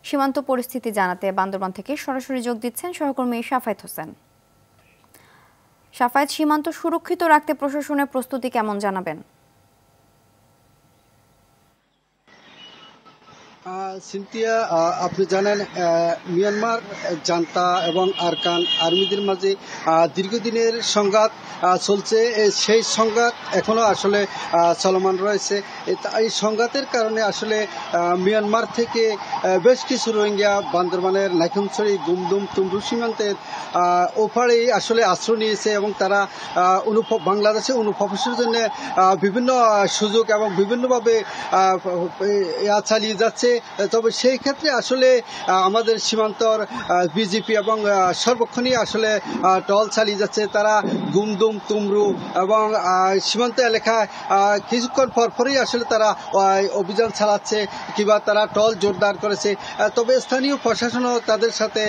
সীমান্ত পরিস্থিতি জানাতে বান্দরবান থেকে সরাসরি যোগ দিচ্ছেন সহকর্মী শাফায়েত হোসেন। শাফায়েত, সীমান্ত সুরক্ষিত রাখতে প্রশাসনের প্রস্তুতি কেমন জানাবেন? সিনথিয়া, আপনি জানেন মিয়ানমার জান্তা এবং আরকান আর্মিদের মাঝে দীর্ঘদিনের সংঘাত চলছে। সেই সংঘাত এখনো আসলে চলমান রয়েছে। এই সংঘাতের কারণে আসলে মিয়ানমার থেকে বেশ কিছু রোহিঙ্গা বান্দরবানের নাইখুমছড়ি, গুমদুম, তুমরু সীমান্তের ওপারেই আসলে আশ্রয় নিয়েছে এবং তারা বাংলাদেশে অনুপ্রবেশের জন্য বিভিন্ন সুযোগ এবং বিভিন্নভাবে চালিয়ে যাচ্ছে। তবে সেই ক্ষেত্রে আসলে আমাদের সীমান্তর বিজিপি এবং সর্বক্ষণই আসলে টহল চালিয়ে যাচ্ছে। তারা গুমদুম, তুমরু এবং সীমান্ত এলাকায় কিছুক্ষণ পরপরই আসলে তারা অভিযান চালাচ্ছে কিংবা তারা টহল জোরদার করেছে। তবে স্থানীয় প্রশাসনও তাদের সাথে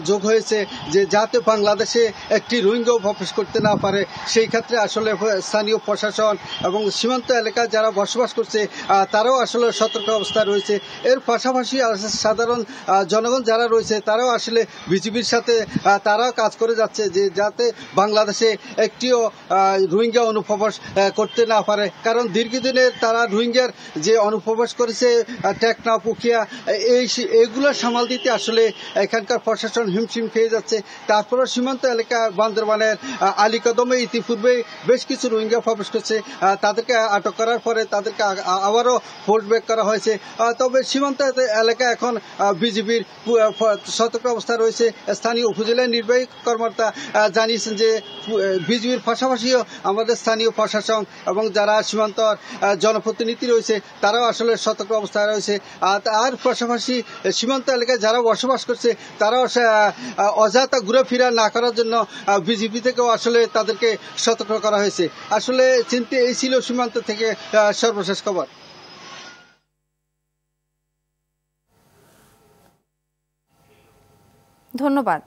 যোগ হয়েছে যে যাতে বাংলাদেশে একটি রোহিঙ্গাও প্রবেশ করতে না পারে। সেই ক্ষেত্রে আসলে স্থানীয় প্রশাসন এবং সীমান্ত এলাকায় যারা বসবাস করছে তারাও আসলে সতর্ক অবস্থায় রয়েছে। এর পাশাপাশি সাধারণ জনগণ যারা রয়েছে তারাও আসলে বিজিবির সাথে তারাও কাজ করে যাচ্ছে যে যাতে বাংলাদেশে একটিও রোহিঙ্গা অনুপ্রবেশ করতে না পারে। কারণ দীর্ঘদিনের তারা রোহিঙ্গার যে অনুপ্রবেশ করেছে টেকনাফ, উখিয়া, এইগুলো সামাল দিতে আসলে এখানকার প্রশাসন হিমশিম খেয়ে যাচ্ছে। তারপরে সীমান্ত এলাকা বান্দরবানের আলীকদমে ইতিপূর্বে বেশ কিছু রোহিঙ্গা প্রবেশ করছে। তাদেরকে আটক করার পরে তাদেরকে আবারও ফোল্ড ব্যাক করা হয়েছে। তবে সীমান্ত এলাকা এখন বিজিবির সতর্ক অবস্থায় রয়েছে। স্থানীয় উপজেলা নির্বাহী কর্মকর্তা জানিয়েছেন যে বিজিবির পাশাপাশিও আমাদের স্থানীয় প্রশাসন এবং যারা সীমান্তর জনপ্রতিনিধি রয়েছে তারাও আসলে সতর্ক অবস্থায় রয়েছে। আর পাশাপাশি সীমান্ত এলাকায় যারা বসবাস করছে তারাও অযথা ঘুরেফেরা না করার জন্য বিজিবি থেকেও আসলে তাদেরকে সতর্ক করা হয়েছে। আসলে চিন্তা এই ছিল সীমান্ত থেকে সর্বশেষ খবর। ধন্যবাদ।